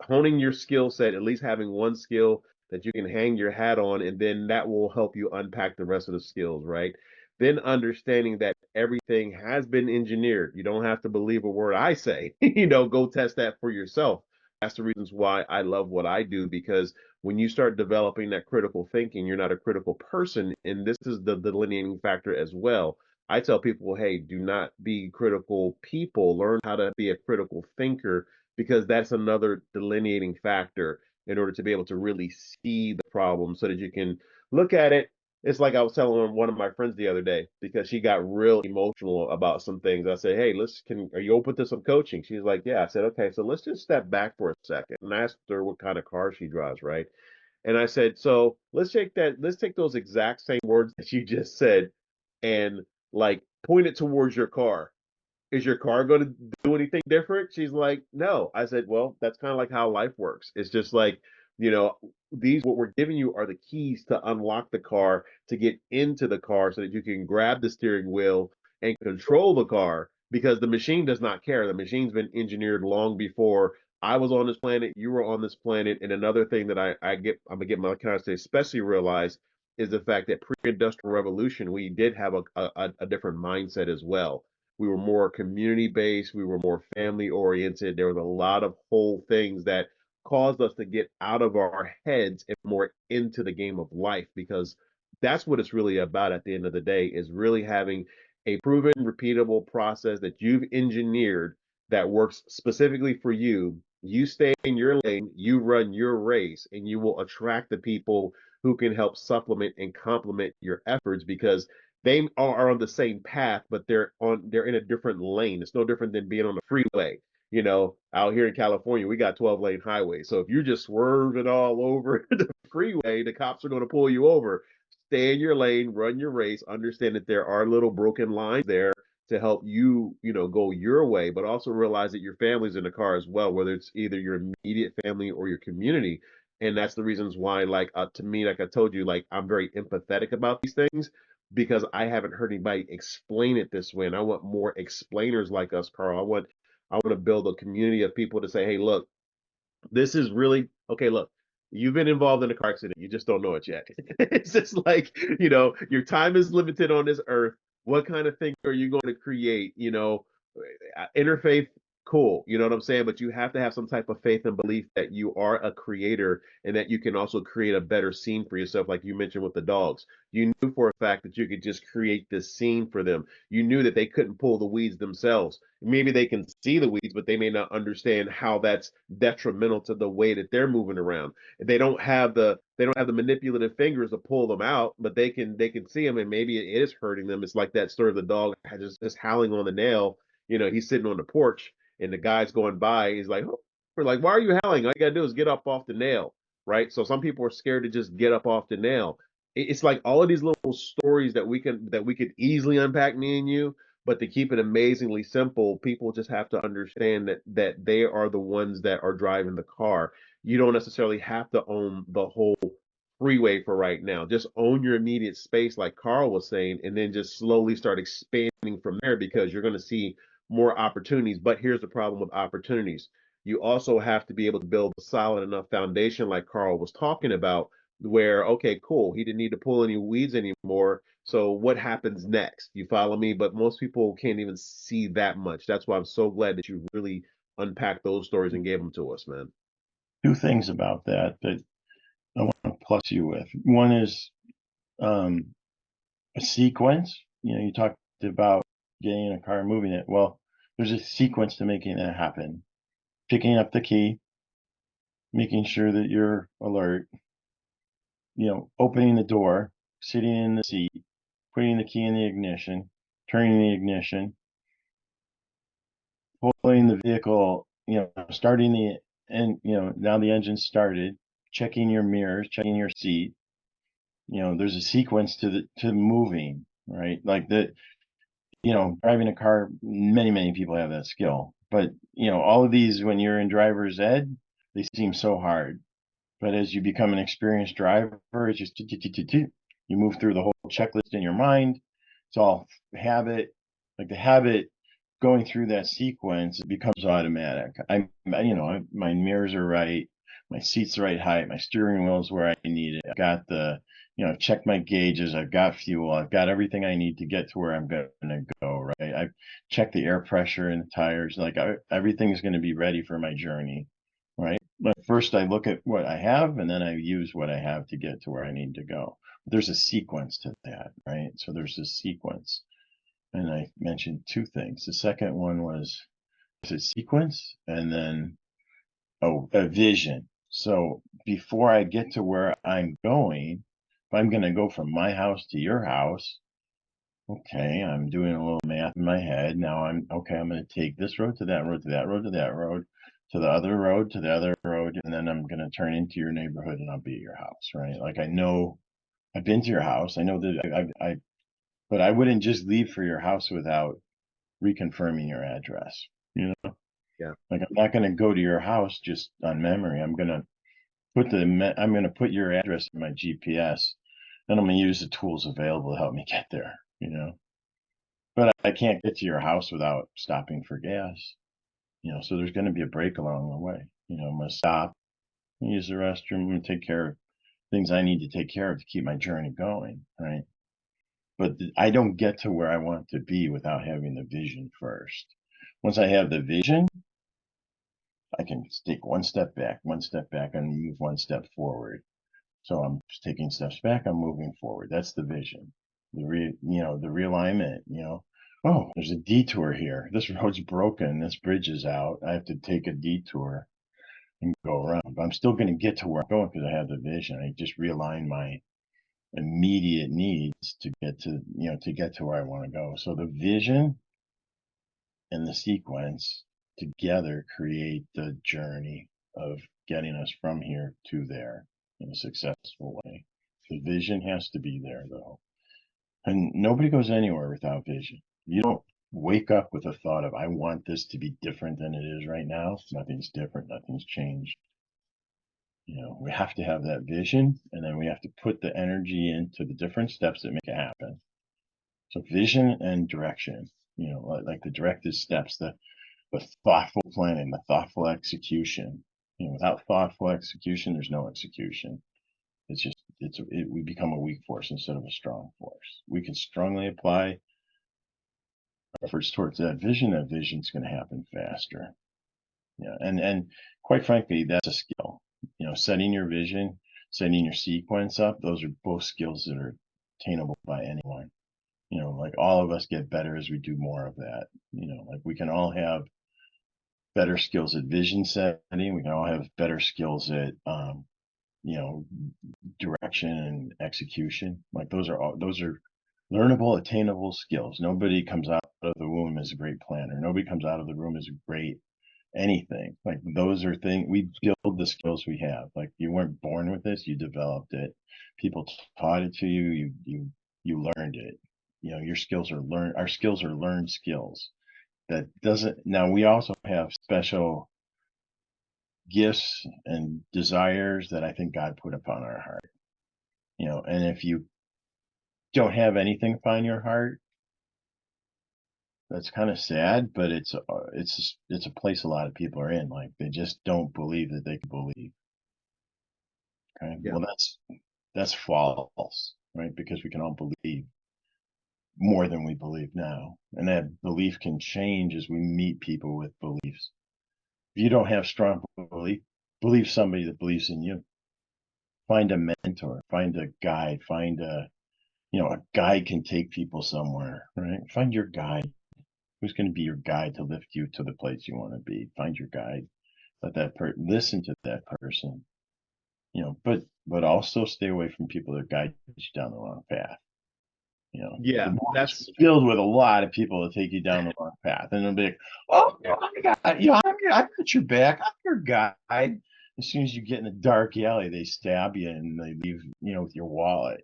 honing your skill set, at least having one skill that you can hang your hat on, and then that will help you unpack the rest of the skills, right? Then understanding that everything has been engineered. You don't have to believe a word I say. Go test that for yourself. That's the reasons why I love what I do, because when you start developing that critical thinking, you're not a critical person. And this is the delineating factor as well. I tell people, hey, do not be critical people. Learn how to be a critical thinker, because that's another delineating factor in order to be able to really see the problem so that you can look at it. It's like I was telling one of my friends the other day, because she got real emotional about some things. I said, "Hey, are you open to some coaching?" She's like, "Yeah." I said, "Okay, so let's just step back for a second." And I asked her what kind of car she drives, right? And I said, "So let's take those exact same words that you just said and like point it towards your car. Is your car going to do anything different?" She's like, "No." I said, "Well, that's kind of like how life works. It's just like, you know, what we're giving you are the keys to unlock the car, to get into the car so that you can grab the steering wheel and control the car, because the machine does not care. The machine's been engineered long before I was on this planet, you were on this planet." And another thing that I'm gonna get my kind of say, especially realize, is the fact that pre-industrial revolution, we did have a different mindset as well. We were more community based, we were more family oriented. There was a lot of whole things that caused us to get out of our heads and more into the game of life, because that's what it's really about at the end of the day, is really having a proven repeatable process that you've engineered that works specifically for you. You stay in your lane, you run your race, and you will attract the people who can help supplement and complement your efforts, because they are on the same path, but they're in a different lane. It's no different than being on the freeway. Out here in California, we got 12-lane highways. So if you're just swerving all over the freeway, the cops are going to pull you over. Stay in your lane, run your race, understand that there are little broken lines there to help you, go your way, but also realize that your family's in the car as well, whether it's either your immediate family or your community. And that's the reasons why, like, to me, like I told you, like, I'm very empathetic about these things, because I haven't heard anybody explain it this way. And I want more explainers like us, Carl. I want to build a community of people to say, hey, look, this is really okay. Look, you've been involved in a car accident. You just don't know it yet. It's just like, your time is limited on this earth. What kind of thing are you going to create? Interfaith, cool. You know what I'm saying? But you have to have some type of faith and belief that you are a creator and that you can also create a better scene for yourself, like you mentioned with the dogs. You knew for a fact that you could just create this scene for them. You knew that they couldn't pull the weeds themselves. Maybe they can see the weeds, but they may not understand how that's detrimental to the way that they're moving around. They don't have the manipulative fingers to pull them out, but they can see them, and maybe it is hurting them. It's like that story of the dog just howling on the nail. He's sitting on the porch, and the guy's going by. He's like, "Oh," we're like, "Why are you howling? All you gotta do is get up off the nail." Right? So some people are scared to just get up off the nail. It's like all of these little stories that we could easily unpack, me and you, but to keep it amazingly simple, people just have to understand that they are the ones that are driving the car. You don't necessarily have to own the whole freeway for right now. Just own your immediate space, like Carl was saying, and then just slowly start expanding from there, because you're going to see more opportunities. But here's the problem with opportunities. You also have to be able to build a solid enough foundation, like Carl was talking about, where, okay, cool, he didn't need to pull any weeds anymore. So what happens next? You follow me? But most people can't even see that much. That's why I'm so glad that you really unpacked those stories and gave them to us, man. Two things about that I want to plus you with. One is um, a sequence. You talked about getting in a car and moving it. Well, there's a sequence to making that happen. Picking up the key, making sure that you're alert, opening the door, sitting in the seat, putting the key in the ignition, turning the ignition, pulling the vehicle, starting and now the engine's started, checking your mirrors, checking your seat. There's a sequence to moving. right? Like driving a car, many people have that skill. But, all of these, when you're in driver's ed, they seem so hard. But as you become an experienced driver, it's just you move through the whole checklist in your mind. It's all habit. Like the habit going through that sequence, it becomes automatic. My mirrors are right, my seat's the right height, my steering wheel's where I need it. I've got I've checked my gauges, I've got fuel, I've got everything I need to get to where I'm going to go. Right, I've checked the air pressure in the tires. Like everything's going to be ready for my journey. Right. But first I look at what I have and then I use what I have to get to where I need to go. But there's a sequence to that, right? So there's a sequence. And I mentioned two things. The second one was a sequence and then a vision. So before I get to where I'm going, if I'm going to go from my house to your house, okay, I'm doing a little math in my head. Now I'm okay, I'm going to take this road to that road to that road to that road to the other road to the other road, and then I'm going to turn into your neighborhood and I'll be at your house, right? Like I know I've been to your house. I know that but I wouldn't just leave for your house without reconfirming your address. You know, Yeah. like I'm not going to go to your house just on memory. I'm going to put your address in my GPS, and I'm going to use the tools available to help me get there. But I can't get to your house without stopping for gas. So there's going to be a break along the way. I'm going to stop, use the restroom, and take care of things I need to take care of to keep my journey going. Right. But I don't get to where I want to be without having the vision first. Once I have the vision, I can take one step back, and move one step forward. So I'm just taking steps back, I'm moving forward. That's the vision. The realignment, oh, there's a detour here. This road's broken. This bridge is out. I have to take a detour and go around. But I'm still going to get to where I'm going because I have the vision. I just realign my immediate needs to get to where I want to go. So the vision and the sequence together create the journey of getting us from here to there in a successful way. The vision has to be there, though. And nobody goes anywhere without vision. You don't wake up with a thought of, I want this to be different than it is right now. Nothing's different, nothing's changed. We have to have that vision, and then we have to put the energy into the different steps that make it happen. So vision and direction, like the directed steps, the thoughtful planning, the thoughtful execution. Without thoughtful execution, there's no execution. We become a weak force instead of a strong force. We can strongly apply efforts towards that vision. That vision's going to happen faster. And quite frankly, that's a skill. Setting your vision, setting your sequence up. Those are both skills that are attainable by anyone. Like all of us get better as we do more of that. Like we can all have better skills at vision setting. We can all have better skills at you know direction and execution. Like those are learnable, attainable skills. Nobody comes out of the womb as a great planner. Nobody comes out of the room as a great anything. Like those are things we build the skills we have. Like you weren't born with this, you developed it. People taught it to you. You learned it. Your skills are learned. Our skills are learned skills. That doesn't. Now we also have special gifts and desires that I think God put upon our heart. And if you don't have anything upon your heart, that's kind of sad, but it's a place a lot of people are in. Like they just don't believe that they can believe. Okay, Yeah. well that's false, right? Because we can all believe more than we believe now, and that belief can change as we meet people with beliefs. If you don't have strong believe somebody that believes in you. Find a mentor, find a guide, a guide can take people somewhere, right? Find your guide. Who's going to be your guide to lift you to the place you want to be? Find your guide. Let listen to that person, but also stay away from people that guide you down the wrong path. The Yeah, world's that's filled with a lot of people that take you down the wrong path, and they'll be like, "Oh, I got I got your back. I'm your guide." As soon as you get in a dark alley, they stab you and they leave, with your wallet.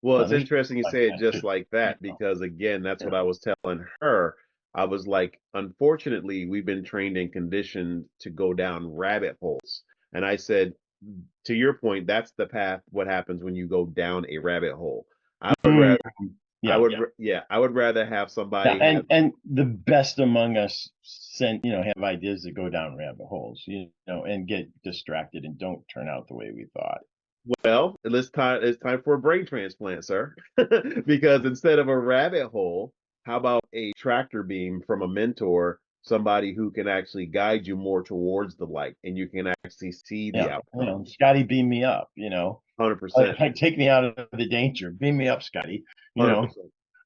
Well, it's There's interesting you like say it that just too. like You that know, because again, that's what yeah, I was telling her. I was like, unfortunately, we've been trained and conditioned to go down rabbit holes. And I said, to your point, that's the path. What happens when you go down a rabbit hole? I would Mm, rather, yeah, yeah, I would rather have yeah. somebody have, And the best among us have ideas that go down rabbit holes, and get distracted and don't turn out the way we thought. well, it's time for a brain transplant, sir. Because instead of a rabbit hole, how about a tractor beam from a mentor, somebody who can actually guide you more towards the light and you can actually see the Yeah, outcome. Scotty, beam me up. 100%. Like take me out of the danger. Beam me up, Scotty. You know,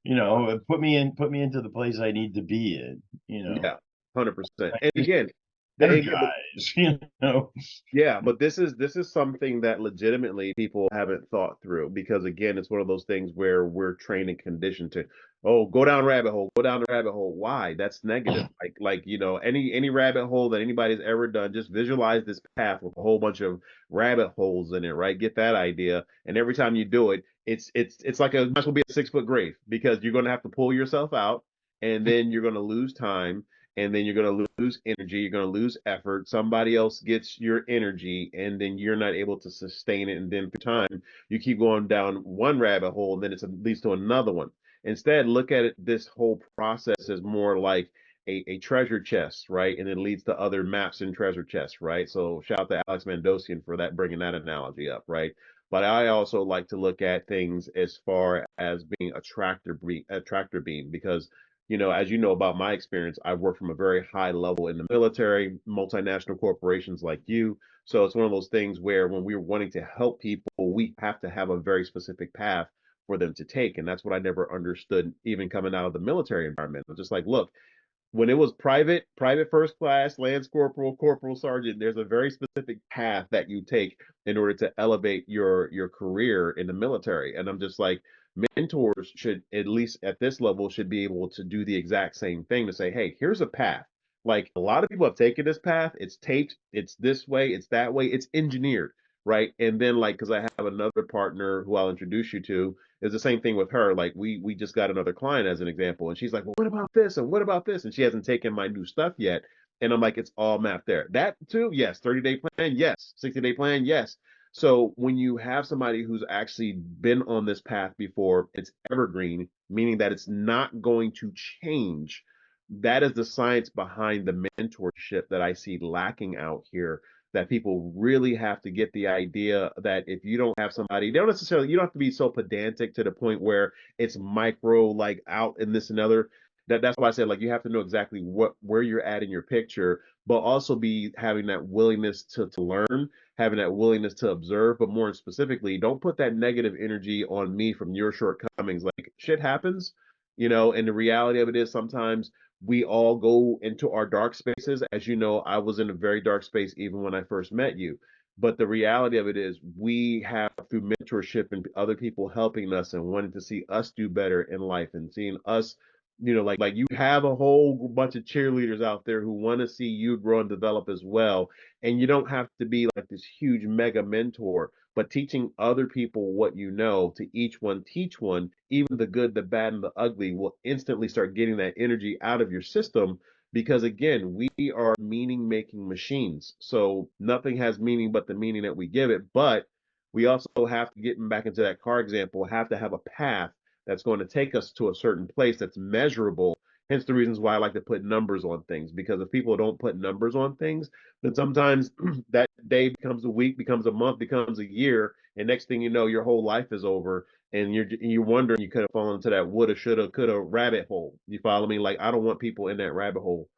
100%. put me into the place I need to be in. Yeah. 100%. Like And just again, but energize. yeah, but this is something that legitimately people haven't thought through because again, it's one of those things where we're trained and conditioned to, oh, go down rabbit hole, go down the rabbit hole. Why? That's negative. Like any rabbit hole that anybody's ever done, just visualize this path with a whole bunch of rabbit holes in it, right? Get that idea. And every time you do it, it's like might as well be a 6 foot grave because you're gonna have to pull yourself out and then you're gonna lose time and then you're going to lose energy, you're going to lose effort, somebody else gets your energy and then you're not able to sustain it, and then through time you keep going down one rabbit hole and then it leads to another one. Instead, look at this whole process as more like a treasure chest, right? And it leads to other maps and treasure chests, right? So shout out to Alex Mandosian for that, bringing that analogy up, right? But I also like to look at things as far as being a tractor beam because as you know about my experience, I've worked from a very high level in the military, multinational corporations like you. So it's one of those things where when we're wanting to help people, we have to have a very specific path for them to take. And that's what I never understood, even coming out of the military environment. I'm just like, look, when it was private first class, lance corporal, corporal sergeant, there's a very specific path that you take in order to elevate your career in the military. And I'm just like, mentors should, at least at this level, should be able to do the exact same thing to say, hey, here's a path. Like a lot of people have taken this path, it's taped, it's this way, it's that way, it's engineered, right? And then like, because I have another partner who I'll introduce you to, is the same thing with her. Like we just got another client as an example, and she's like, "Well, what about this? And what about this?" And she hasn't taken my new stuff yet. And I'm like, "It's all mapped there. That too, yes. 30-day plan, yes. 60-day plan, yes." So when you have somebody who's actually been on this path before, it's evergreen, meaning that it's not going to change. That is the science behind the mentorship that I see lacking out here, that people really have to get the idea that if you don't have somebody, they don't necessarily, you don't have to be so pedantic to the point where it's micro, like out in this and other. That's why I said like you have to know exactly where you're at in your picture, but also be having that willingness to learn, having that willingness to observe, but more specifically, don't put that negative energy on me from your shortcomings. Like shit happens, and the reality of it is sometimes we all go into our dark spaces. As you know, I was in a very dark space even when I first met you. But the reality of it is, we have through mentorship and other people helping us and wanting to see us do better in life and seeing us, like you have a whole bunch of cheerleaders out there who want to see you grow and develop as well. And you don't have to be like this huge mega mentor, but teaching other people what you know, to each one teach one, even the good, the bad, and the ugly will instantly start getting that energy out of your system. Because again, we are meaning making machines. So nothing has meaning but the meaning that we give it. But we also have to, getting back into that car example, have to have a path that's going to take us to a certain place that's measurable. Hence the reasons why I like to put numbers on things, because if people don't put numbers on things, then sometimes that day becomes a week, becomes a month, becomes a year, and next thing you know, your whole life is over, and you're wondering you could have fallen into that woulda, shoulda, coulda rabbit hole. You follow me? Like I don't want people in that rabbit hole.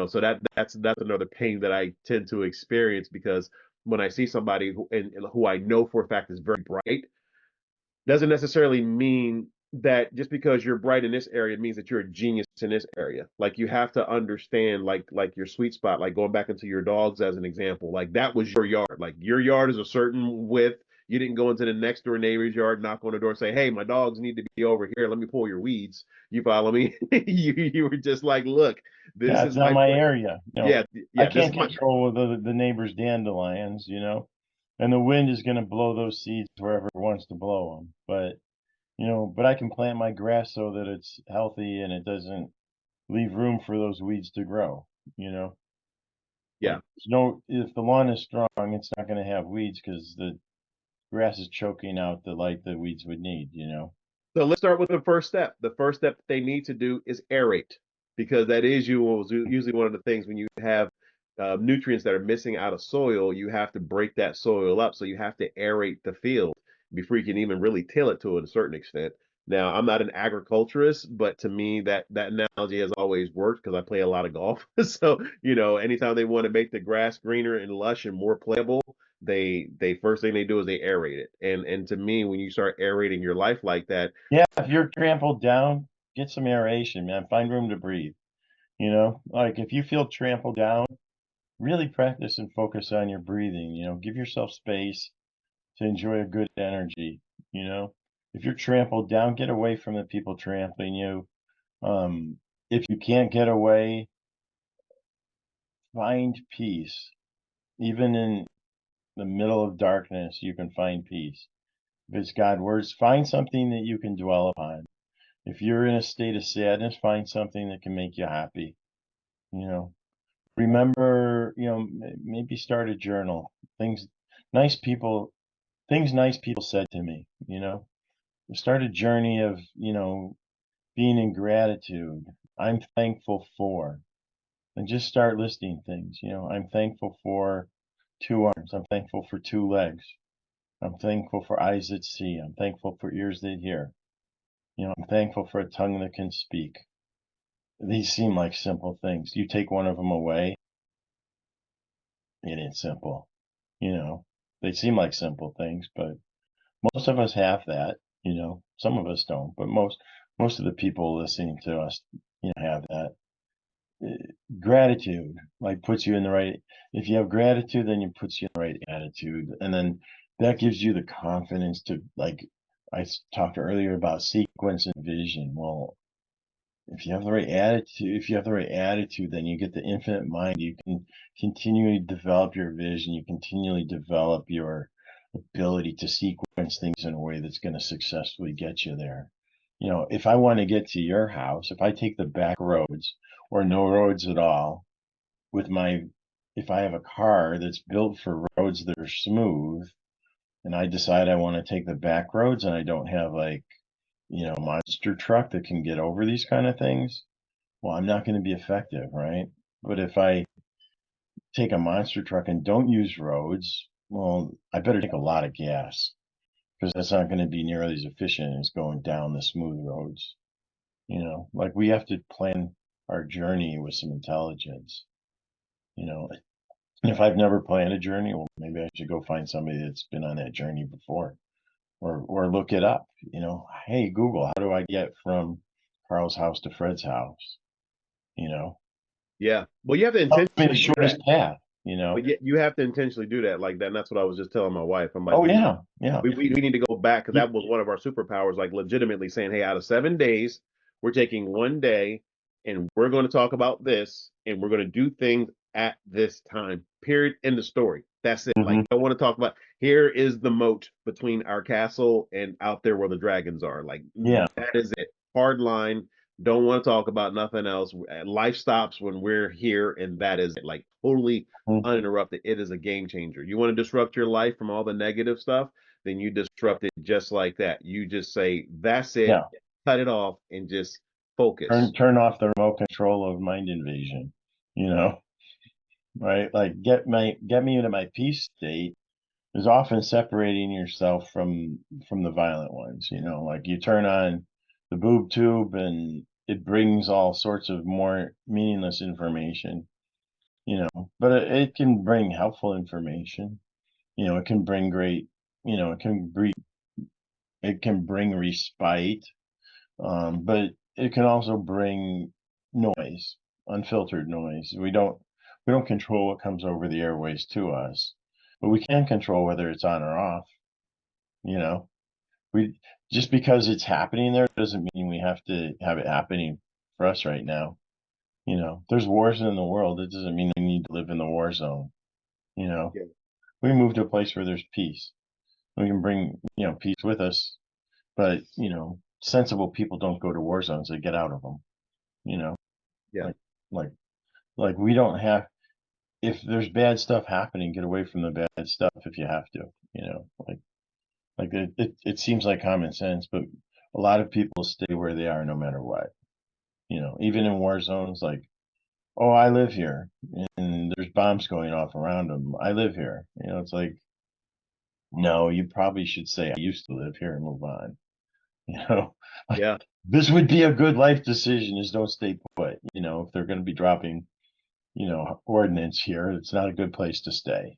So that's another pain that I tend to experience because when I see somebody who I know for a fact is very bright, doesn't necessarily mean that just because you're bright in this area means that you're a genius in this area. Like you have to understand like your sweet spot, like going back into your dogs as an example. Like that was your yard. Like your yard is a certain width. You didn't go into the next door neighbor's yard, knock on the door, say, "Hey, my dogs need to be over here. Let me pull your weeds." You follow me? You were just like, "Look, this Yeah, is it's not my my place. area. Yeah, I yeah, this is can't my control the neighbor's dandelions, and the wind is going to blow those seeds wherever it wants to blow them. But but I can plant my grass so that it's healthy and it doesn't leave room for those weeds to grow, you know. Like, Yeah. no, if the lawn is strong, it's not going to have weeds because the grass is choking out the light that weeds would need. So let's start with the first step. The first step they need to do is aerate, because that is usually one of the things when you have nutrients that are missing out of soil, you have to break that soil up. So you have to aerate the field before you can even really till it to a certain extent. Now, I'm not an agriculturist, but to me, that analogy has always worked because I play a lot of golf. So, anytime they want to make the grass greener and lush and more playable, they first thing they do is they aerate it. And to me, when you start aerating your life like that, Yeah, if you're trampled down, get some aeration, man. Find room to breathe. Like if you feel trampled down, really practice and focus on your breathing. Give yourself space to enjoy a good energy. You know, if you're trampled down, get away from the people trampling you. If you can't get away, find peace. Even in the middle of darkness, you can find peace. If it's God words, find something that you can dwell upon. If you're in a state of sadness, find something that can make you happy. You know, remember, maybe start a journal. Things nice people, things nice people said to me. Start a journey of, being in gratitude. I'm thankful for, and just start listing things. I'm thankful for two arms. I'm thankful for two legs. I'm thankful for eyes that see. I'm thankful for ears that hear. I'm thankful for a tongue that can speak. These seem like simple things. You take one of them away, it ain't simple. You know, they seem like simple things, but most of us have that. Some of us don't, but most of the people listening to us, have that. Gratitude like puts you in the right. If you have gratitude, then it puts you in the right attitude, and then that gives you the confidence to like. Talked earlier about sequence and vision. Well, if you have the right attitude, then you get the infinite mind. You can continually develop your vision. You continually develop your ability to sequence things in a way that's going to successfully get you there. If I want to get to your house, if I take the back roads or no roads at all, if I have a car that's built for roads that are smooth, and I decide I want to take the back roads and I don't have like, a monster truck that can get over these kind of things, well, I'm not going to be effective, right? But if I take a monster truck and don't use roads, well, I better take a lot of gas because that's not going to be nearly as efficient as going down the smooth roads. Like we have to plan our journey with some intelligence. And if I've never planned a journey, well, maybe I should go find somebody that's been on that journey before, or look it up. Hey Google, how do I get from Carl's house to Fred's house? You know, yeah. Well, you have to Tell me the intentionally do that. shortest path. You know. But yet you have to intentionally do that like that. And that's what I was just telling my wife. I'm like, Oh yeah, yeah. we need to go back because You, that was one of our superpowers, like legitimately saying, hey, out of 7 days, we're taking one day and we're going to talk about this and we're going to do things at this time. Period. In the story. That's it. Like, hmm I don't want to talk about here is the moat between our castle and out there where the dragons are. Like, Yeah. that is it. Hard line. Don't want to talk about nothing else. Life stops when we're here, and that is it. Like, totally mhm, uninterrupted. It is a game changer. You want to disrupt your life from all the negative stuff, then you disrupt it just like that. You just say, that's it, Yeah. cut it off, and just focus. Turn off the remote control of mind invasion. You know, right? Like get me into my peace state is often separating yourself from the violent ones. Like you turn on the boob tube and it brings all sorts of more meaningless information. But it can bring helpful information. It can bring great. It can bring respite. But it can also bring noise, unfiltered noise. We don't control what comes over the airways to us, but we can control whether it's on or off. You know, we just because it's happening there doesn't mean we have to have it happening for us right now. There's wars in the world. It doesn't mean we need to live in the war zone. You know, Yeah. we move to a place where there's peace. We can bring peace with us but sensible people don't go to war zones; they get out of them. You know, Yeah. like like like we don't have. If there's bad stuff happening, get away from the bad stuff if you have to. It seems like common sense, but a lot of people stay where they are no matter what. Even in war zones, like, oh, I live here, and there's bombs going off around them. I live here. It's like, no, you probably should say I used to live here and move on. You know, like, Yeah. this would be a good life decision is don't stay put. If they're going to be dropping, ordnance here, it's not a good place to stay.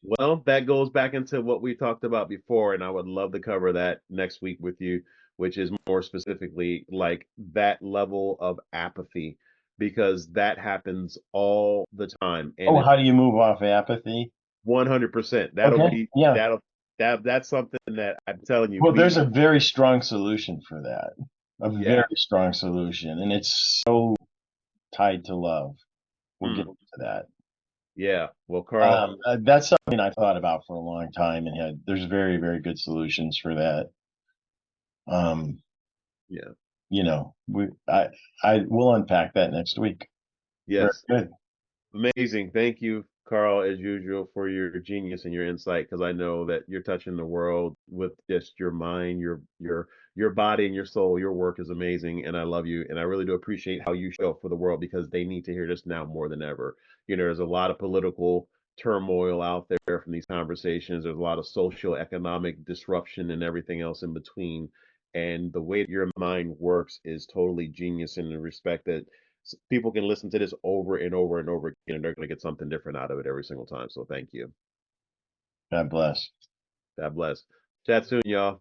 Well, that goes back into what we talked about before, and I would love to cover that next week with you, which is more specifically like that level of apathy, because that happens all the time, and Oh, it's how do you move off apathy? 100%. That'll Okay. be Yeah. that's something that I'm telling you, Well, we there's a very strong solution for that. A yeah. very strong solution, and it's so tied to love. We'll get Mm, into that. yeah. Well, Carl, That's something I thought about for a long time, and there's very, very good solutions for that. Um, yeah. I will unpack that next week. Very Yes. good. Amazing. Thank you, Carl, as usual, for your genius and your insight, because I know that you're touching the world with just your mind, your body and your soul. Your work is amazing, and I love you. And I really do appreciate how you show up for the world because they need to hear this now more than ever. There's a lot of political turmoil out there from these conversations. There's a lot of social, economic disruption and everything else in between. And the way that your mind works is totally genius in the respect that people can listen to this over and over and over again, and they're going to get something different out of it every single time. So thank you. God bless. God bless. Chat soon, y'all.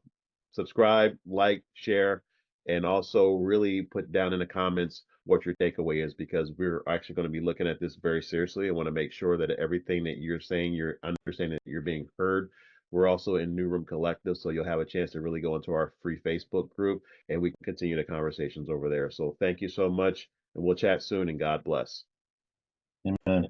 Subscribe, like, share, and also really put down in the comments what your takeaway is because we're actually going to be looking at this very seriously. I want to make sure that everything that you're saying, you're understanding that you're being heard. We're also in New Room Collective, so you'll have a chance to really go into our free Facebook group and we can continue the conversations over there. So thank you so much, and we'll chat soon, and God bless. Amen.